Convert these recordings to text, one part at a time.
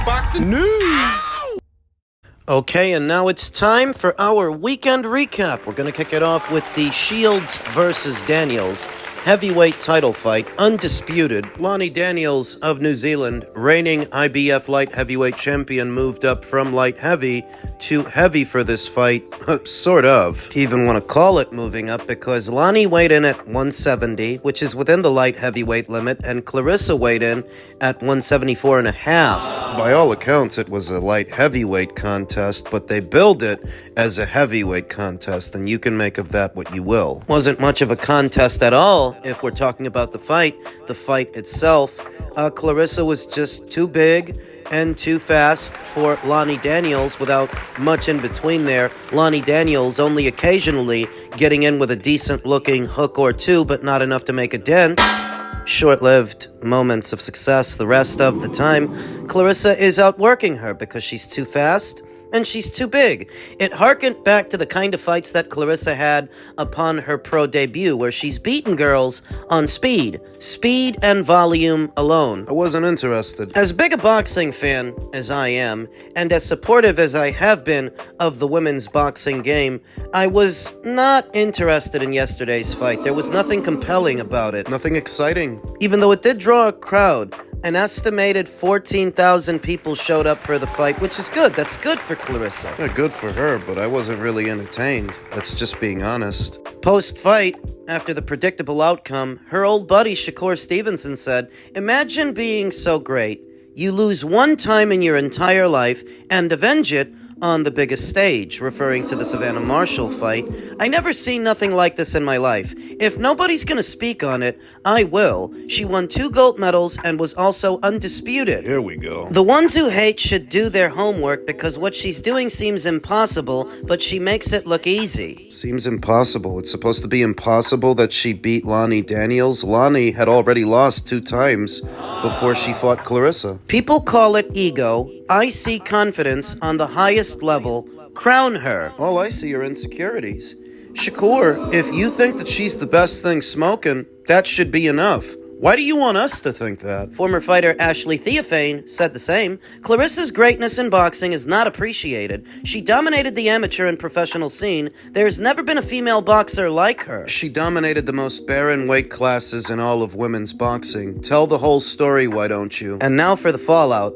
boxing news. Okay, and now it's time for our weekend recap. We're going to kick it off with the Shields versus Daniels heavyweight title fight, undisputed. Lonnie Daniels of New Zealand, reigning IBF light heavyweight champion, moved up from light heavy to heavy for this fight. Sort of. If you even want to call it moving up, because Lonnie weighed in at 170, which is within the light heavyweight limit, and Clarissa weighed in at 174 and a half. By all accounts, it was a light heavyweight contest, but they billed it as a heavyweight contest, and you can make of that what you will. Wasn't much of a contest at all, if we're talking about the fight itself. Clarissa was just too big and too fast for Lonnie Daniels without much in between there. Lonnie Daniels only occasionally getting in with a decent-looking hook or two, but not enough to make a dent. Short-lived moments of success the rest of the time. Clarissa is outworking her because she's too fast and she's too big. It harkened back to the kind of fights that Clarissa had upon her pro debut, where she's beaten girls on speed and volume alone. I wasn't interested. As big a boxing fan as I am, and as supportive as I have been of the women's boxing game, I was not interested in yesterday's fight. There was nothing compelling about it. Nothing exciting. Even though it did draw a crowd. An estimated 14,000 people showed up for the fight, which is good. That's good for Clarissa. Yeah, good for her, but I wasn't really entertained. That's just being honest. Post-fight, after the predictable outcome, her old buddy Shakur Stevenson said, "Imagine being so great, you lose one time in your entire life and avenge it on the biggest stage," referring to the Savannah Marshall fight. "I never seen nothing like this in my life. If nobody's gonna speak on it, I will. She won 2 gold medals and was also undisputed." Here we go. The ones who hate should do their homework, because what she's doing seems impossible, but she makes it look easy. Seems impossible. It's supposed to be impossible that she beat Lonnie Daniels. Lonnie had already lost 2 times before she fought Clarissa. People call it ego. I see confidence on the highest level. Crown her. All I see are insecurities. Shakur, if you think that she's the best thing smoking, that should be enough. Why do you want us to think that? Former fighter Ashley Theophane said the same. Clarissa's greatness in boxing is not appreciated. She dominated the amateur and professional scene. There's never been a female boxer like her. She dominated the most barren weight classes in all of women's boxing. Tell the whole story, why don't you? And now for the fallout.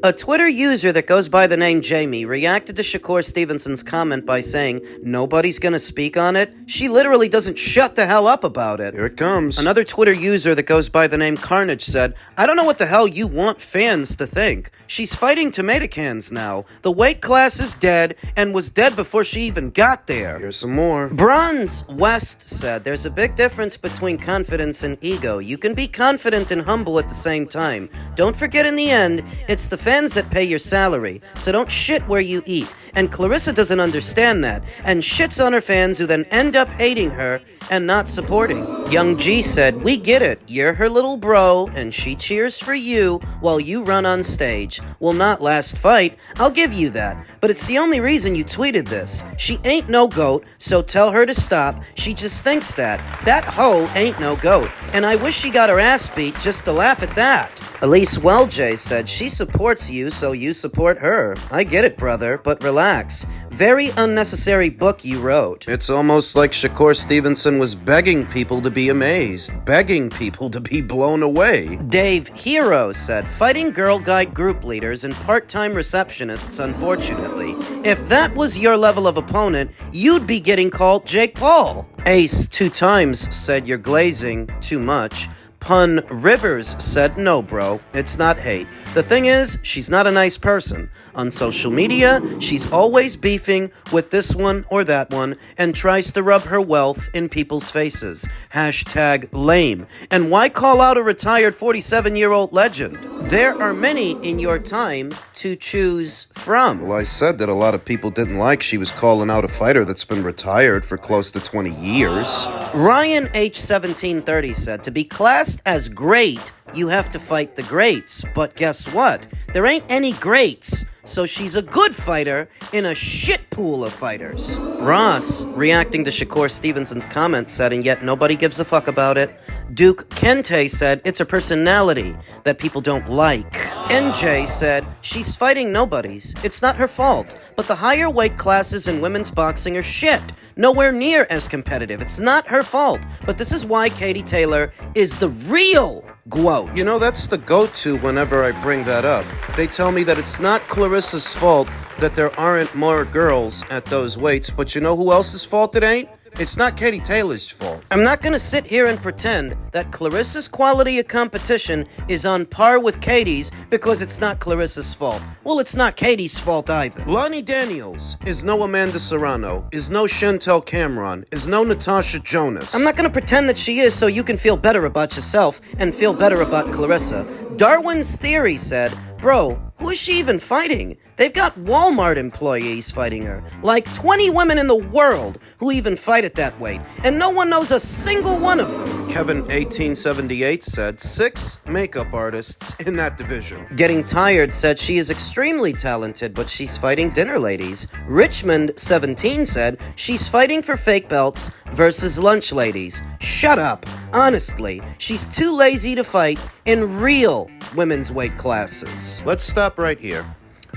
A Twitter user that goes by the name Jamie reacted to Shakur Stevenson's comment by saying, "Nobody's gonna speak on it?" She literally doesn't shut the hell up about it. Here it comes. Another Twitter user that goes by the name Carnage said, "I don't know what the hell you want fans to think. She's fighting tomato cans now. The weight class is dead and was dead before she even got there." Here's some more. Bronze West said, "There's a big difference between confidence and ego. You can be confident and humble at the same time. Don't forget, in the end, it's the fans that pay your salary, so don't shit where you eat." And Clarissa doesn't understand that, and shits on her fans, who then end up hating her and not supporting. Young G said, "We get it. You're her little bro, and she cheers for you while you run on stage. Well, not last fight, I'll give you that. But it's the only reason you tweeted this. She ain't no goat, so tell her to stop. She just thinks that. That hoe ain't no goat. And I wish she got her ass beat just to laugh at that." Elise Welljay said, "She supports you, so you support her. I get it, brother, but relax. Very unnecessary book you wrote." It's almost like Shakur Stevenson was begging people to be amazed, begging people to be blown away. Dave Hero said, "Fighting Girl Guide group leaders and part-time receptionists, unfortunately. If that was your level of opponent, you'd be getting called Jake Paul." Ace 2 times said, "You're glazing too much." Pun Rivers said, "No, bro, it's not hate. The thing is, she's not a nice person. On social media, she's always beefing with this one or that one and tries to rub her wealth in people's faces. Hashtag lame. And why call out a retired 47-year-old legend? There are many in your time to choose from." Well, I said that a lot of people didn't like she was calling out a fighter that's been retired for close to 20 years. Ryan H1730 said, "To be classed as great, you have to fight the greats. But guess what? There ain't any greats. So she's a good fighter in a shit pool of fighters." Ross, reacting to Shakur Stevenson's comments, said, "And yet nobody gives a fuck about it. Duke Kente said it's a personality that people don't like. NJ said she's fighting nobodies. It's not her fault. But the higher weight classes in women's boxing are shit. Nowhere near as competitive. It's not her fault. But this is why Katie Taylor is the real GOAT. You know, that's the go-to whenever I bring that up. They tell me that it's not Clarissa's fault that there aren't more girls at those weights, but you know who else's fault it ain't? It's not Katie Taylor's fault. I'm not gonna sit here and pretend that Clarissa's quality of competition is on par with Katie's because it's not Clarissa's fault. Well, it's not Katie's fault either. Lonnie Daniels is no Amanda Serrano, is no Chantel Cameron, is no Natasha Jonas. I'm not gonna pretend that she is so you can feel better about yourself and feel better about Clarissa. Darwin's Theory said, bro, who is she even fighting? They've got Walmart employees fighting her. Like 20 women in the world who even fight at that weight. And no one knows a single one of them. Kevin 1878 said 6 makeup artists in that division. Getting Tired said she is extremely talented, but she's fighting dinner ladies. Richmond 17 said she's fighting for fake belts versus lunch ladies. Shut up. Honestly, she's too lazy to fight in real women's weight classes. Let's stop right here.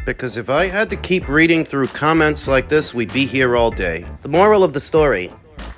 Because if I had to keep reading through comments like this, we'd be here all day. The moral of the story.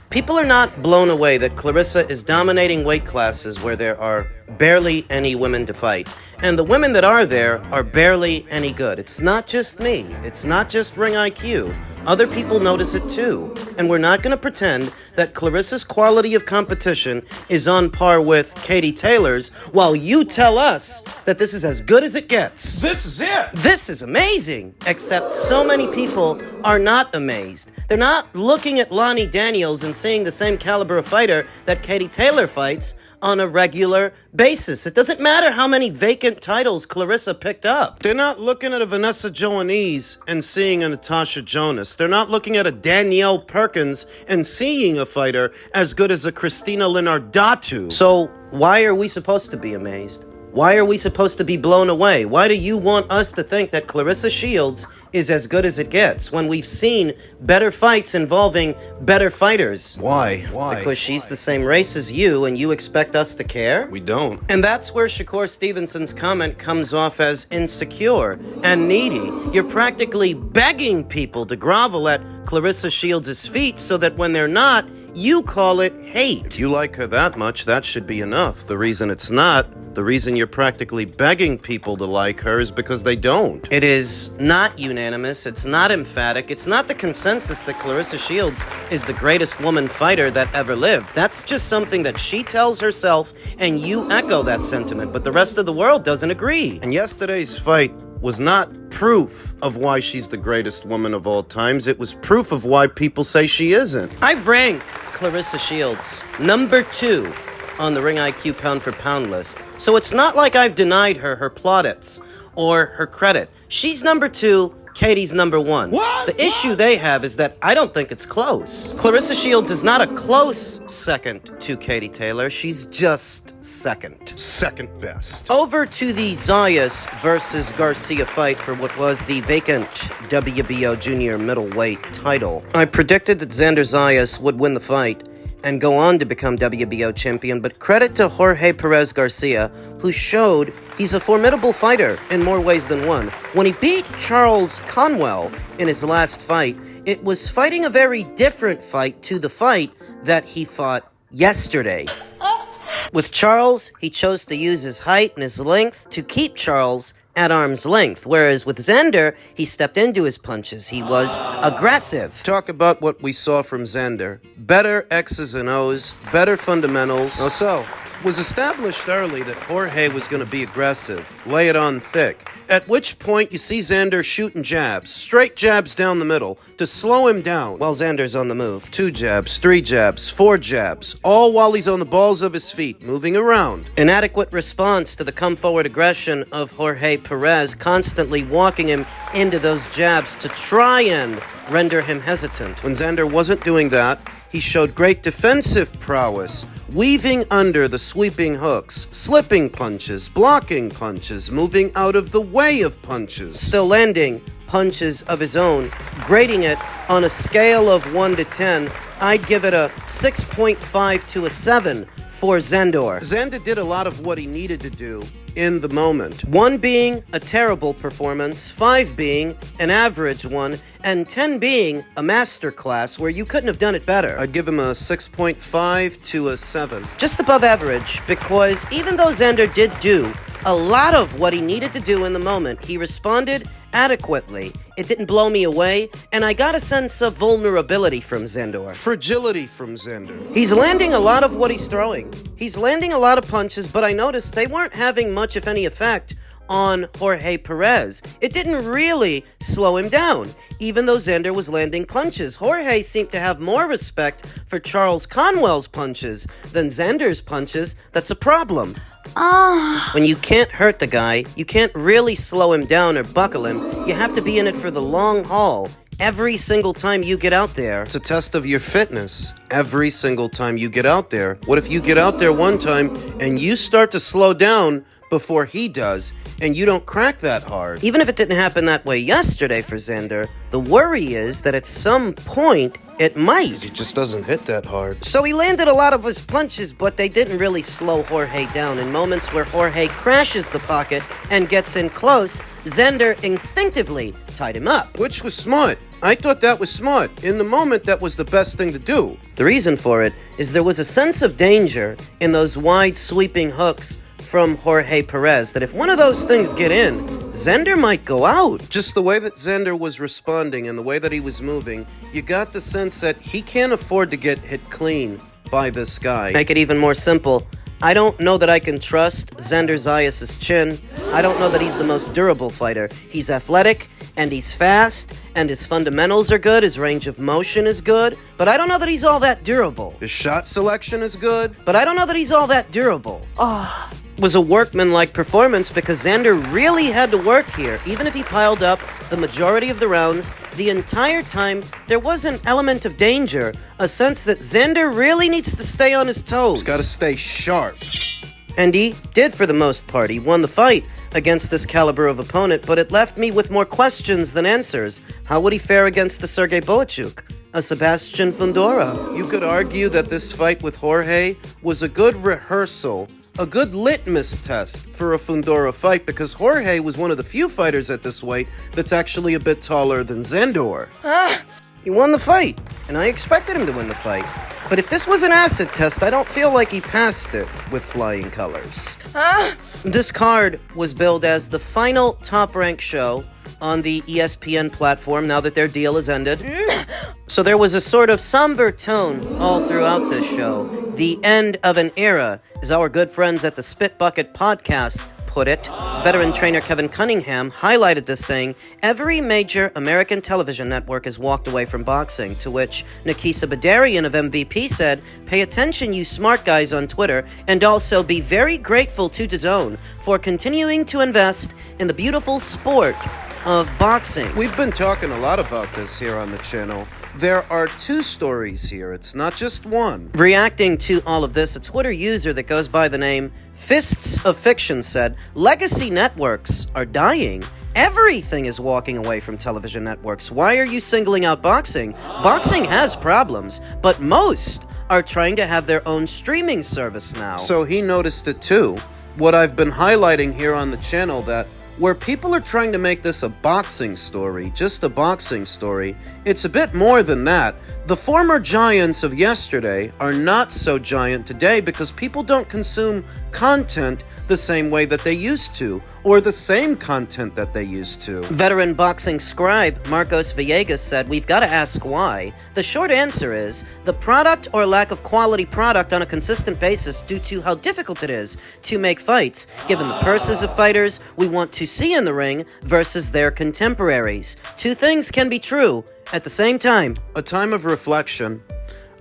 People are not blown away that Clarissa is dominating weight classes where there are barely any women to fight. And the women that are there are barely any good. It's not just me. It's not just Ring IQ. Other people notice it too. And we're not going to pretend that Clarissa's quality of competition is on par with Katie Taylor's while you tell us that this is as good as it gets. This is it! This is amazing! Except so many people are not amazed. They're not looking at Lonnie Daniels and seeing the same caliber of fighter that Katie Taylor fights on a regular basis. It doesn't matter how many vacant titles Clarissa picked up. They're not looking at a Vanessa Joanese and seeing a Natasha Jonas. They're not looking at a Danielle Perkins and seeing a fighter as good as a Christina Linardatu. So why are we supposed to be amazed? Why are we supposed to be blown away? Why do you want us to think that Clarissa Shields is as good as it gets when we've seen better fights involving better fighters? Why? Because she's the same race as you and you expect us to care? We don't. And that's where Shakur Stevenson's comment comes off as insecure and needy. You're practically begging people to grovel at Clarissa Shields' feet so that when they're not, you call it hate. If you like her that much, that should be enough. The reason it's not, the reason you're practically begging people to like her is because they don't. It is not unanimous, it's not emphatic, it's not the consensus that Clarissa Shields is the greatest woman fighter that ever lived. That's just something that she tells herself, and you echo that sentiment, but the rest of the world doesn't agree. And yesterday's fight was not proof of why she's the greatest woman of all times. It was proof of why people say she isn't. I rank Clarissa Shields number 2 on the Ring IQ pound for pound list. So it's not like I've denied her plaudits or her credit. She's number 2, Katie's number 1. What? The issue they have is that I don't think it's close. Clarissa Shields is not a close second to Katie Taylor. She's just second. Second best. Over to the Zayas versus Garcia fight for what was the vacant WBO junior middleweight title. I predicted that Xander Zayas would win the fight and go on to become WBO champion, but credit to Jorge Perez Garcia, who showed he's a formidable fighter in more ways than one. When he beat Charles Conwell in his last fight, it was fighting a very different fight to the fight that he fought yesterday. With Charles, he chose to use his height and his length to keep Charles at arm's length, whereas with Xander, he stepped into his punches. He was aggressive. Talk about what we saw from Xander. Better X's and O's, better fundamentals. So, was established early that Jorge was going to be aggressive, lay it on thick. At which point you see Xander shooting jabs, straight jabs down the middle, to slow him down. While Xander's on the move. 2 jabs, 3 jabs, 4 jabs, all while he's on the balls of his feet, moving around. Inadequate response to the come-forward aggression of Jorge Perez, constantly walking him into those jabs to try and render him hesitant. When Xander wasn't doing that, he showed great defensive prowess, weaving under the sweeping hooks, slipping punches, blocking punches, moving out of the way of punches. Still landing punches of his own, grading it on a scale of 1 to 10, I'd give it a 6.5 to a 7 for Zandor. Xander did a lot of what he needed to do in the moment. 1 being a terrible performance, 5 being an average one, and 10 being a masterclass where you couldn't have done it better. I'd give him a 6.5 to a 7. Just above average, because even though Xander did do a lot of what he needed to do in the moment, he responded adequately. It didn't blow me away, and I got a sense of vulnerability from Zandor. Fragility from Xander. He's landing a lot of what he's throwing. He's landing a lot of punches, but I noticed they weren't having much, if any, effect on Jorge Perez. It didn't really slow him down. Even though Xander was landing punches, Jorge seemed to have more respect for Charles Conwell's punches than Xander's punches. That's a problem. When you can't hurt the guy, you can't really slow him down or buckle him. You have to be in it for the long haul. Every single time you get out there. It's a test of your fitness. Every single time you get out there. What if you get out there one time and you start to slow down before he does, and you don't crack that hard? Even if it didn't happen that way yesterday for Xander, the worry is that at some point, it might. He just doesn't hit that hard. So he landed a lot of his punches, but they didn't really slow Jorge down. In moments where Jorge crashes the pocket and gets in close, Xander instinctively tied him up. Which was smart. I thought that was smart. In the moment, that was the best thing to do. The reason for it is there was a sense of danger in those wide sweeping hooks from Jorge Perez that if one of those things get in, Xander might go out. Just the way that Xander was responding and the way that he was moving, you got the sense that he can't afford to get hit clean by this guy. Make it even more simple. I don't know that I can trust Xander Zayas' chin. I don't know that he's the most durable fighter. He's athletic, and he's fast, and his fundamentals are good, his range of motion is good, but I don't know that he's all that durable. His shot selection is good, but I don't know that he's all that durable. It was a workmanlike performance because Xander really had to work here. Even if he piled up the majority of the rounds, the entire time there was an element of danger, a sense that Xander really needs to stay on his toes. He's got to stay sharp. And he did for the most part. He won the fight against this caliber of opponent, but it left me with more questions than answers. How would he fare against a Sergey Boachuk, a Sebastian Fundora? You could argue that this fight with Jorge was a good rehearsal, a good litmus test for a Fundora fight, because Jorge was one of the few fighters at this weight that's actually a bit taller than Xandor. He won the fight, and I expected him to win the fight. But if this was an acid test, I don't feel like he passed it with flying colors. This card was billed as the final Top Rank show on the ESPN platform now that their deal is ended. So there was a sort of somber tone all throughout this show. The end of an era, as our good friends at the Spit Bucket podcast put it. Veteran trainer Kevin Cunningham highlighted this, saying, "Every major American television network has walked away from boxing," to which Nikisa Badarian of MVP said, "Pay attention, you smart guys on Twitter, and also be very grateful to DAZN for continuing to invest in the beautiful sport of boxing." We've been talking a lot about this here on the channel. There are two stories here. It's not just one. Reacting to all of this, a Twitter user that goes by the name Fists of Fiction said, "Legacy networks are dying. Everything is walking away from television networks. Why are you singling out boxing? Boxing has problems, but most are trying to have their own streaming service now." So he noticed it too. What I've been highlighting here on the channel, that where people are trying to make this a boxing story, just a boxing story, it's a bit more than that. The former giants of yesterday are not so giant today because people don't consume content the same way that they used to, or the same content that they used to. Veteran boxing scribe Marcos Villegas said, "We've got to ask why. The short answer is the product or lack of quality product on a consistent basis due to how difficult it is to make fights, given the purses of fighters we want to see in the ring versus their contemporaries. Two things can be true at the same time." A time of reflection.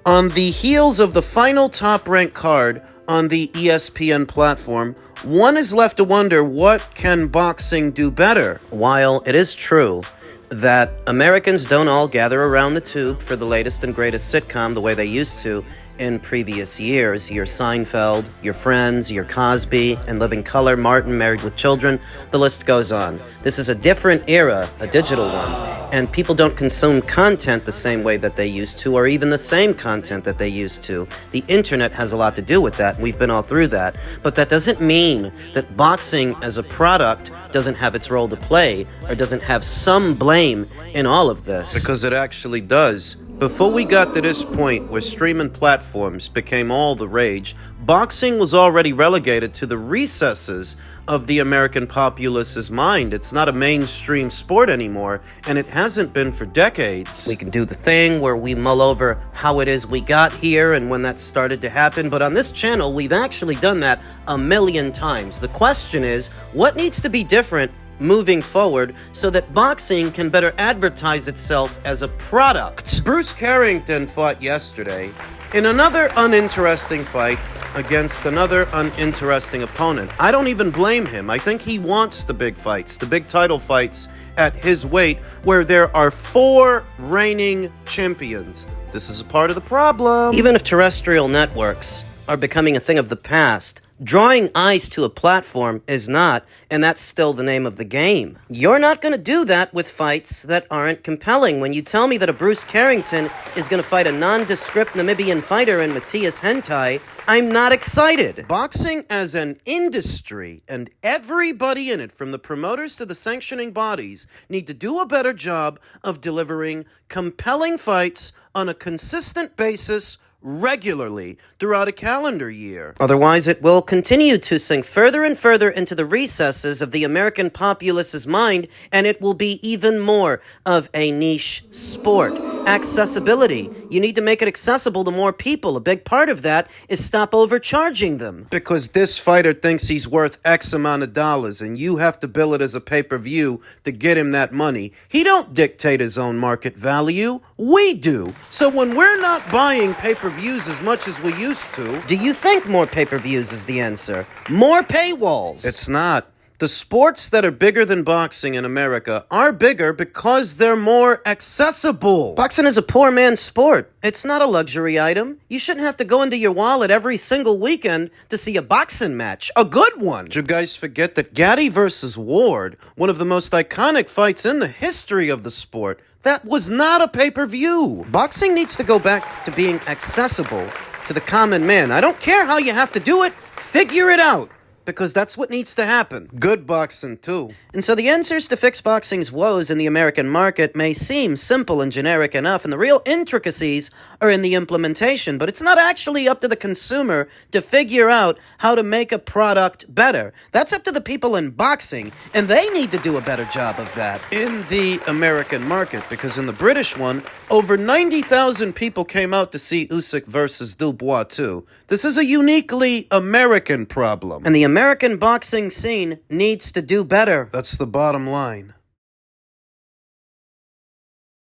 On the heels of the final Top Rank card on the ESPN platform, one is left to wonder, what can boxing do better? While it is true that Americans don't all gather around the tube for the latest and greatest sitcom the way they used to, in previous years. Your Seinfeld, your Friends, your Cosby, and Living Color, Martin, Married with Children, the list goes on. This is a different era, a digital one, and people don't consume content the same way that they used to, or even the same content that they used to. The internet has a lot to do with that. We've been all through that. But that doesn't mean that boxing as a product doesn't have its role to play, or doesn't have some blame in all of this. Because it actually does. Before we got to this point where streaming platforms became all the rage, boxing was already relegated to the recesses of the American populace's mind. It's not a mainstream sport anymore, and it hasn't been for decades. We can do the thing where we mull over how it is we got here and when that started to happen, but on this channel, we've actually done that a million times. The question is, what needs to be different moving forward so that boxing can better advertise itself as a product? Bruce Carrington fought yesterday in another uninteresting fight against another uninteresting opponent. I don't even blame him. I think he wants the big fights, the big title fights at his weight, where there are 4 reigning champions. This is a part of the problem. Even if terrestrial networks are becoming a thing of the past, drawing eyes to a platform is not, and that's still the name of the game. You're not going to do that with fights that aren't compelling. When you tell me that a Bruce Carrington is going to fight a nondescript Namibian fighter in Matthias Hentai, I'm not excited. Boxing as an industry, and everybody in it, from the promoters to the sanctioning bodies, need to do a better job of delivering compelling fights on a consistent basis regularly throughout a calendar year. Otherwise, it will continue to sink further and further into the recesses of the American populace's mind, and it will be even more of a niche sport. Accessibility. You need to make it accessible to more people. A big part of that is stop overcharging them. Because this fighter thinks he's worth X amount of dollars, and you have to bill it as a pay-per-view to get him that money. He don't dictate his own market value. We do. So when we're not buying pay-per-views as much as we used to... Do you think more pay-per-views is the answer? More paywalls? It's not. The sports that are bigger than boxing in America are bigger because they're more accessible. Boxing is a poor man's sport. It's not a luxury item. You shouldn't have to go into your wallet every single weekend to see a boxing match. A good one. Did you guys forget that Gaddy versus Ward, one of the most iconic fights in the history of the sport, that was not a pay-per-view? Boxing needs to go back to being accessible to the common man. I don't care how you have to do it. Figure it out. Because that's what needs to happen. Good boxing, too. And so the answers to fix boxing's woes in the American market may seem simple and generic enough, and the real intricacies are in the implementation, but it's not actually up to the consumer to figure out how to make a product better. That's up to the people in boxing, and they need to do a better job of that. In the American market, because in the British one, over 90,000 people came out to see Usyk versus Dubois, too. This is a uniquely American problem. And the American boxing scene needs to do better. That's the bottom line.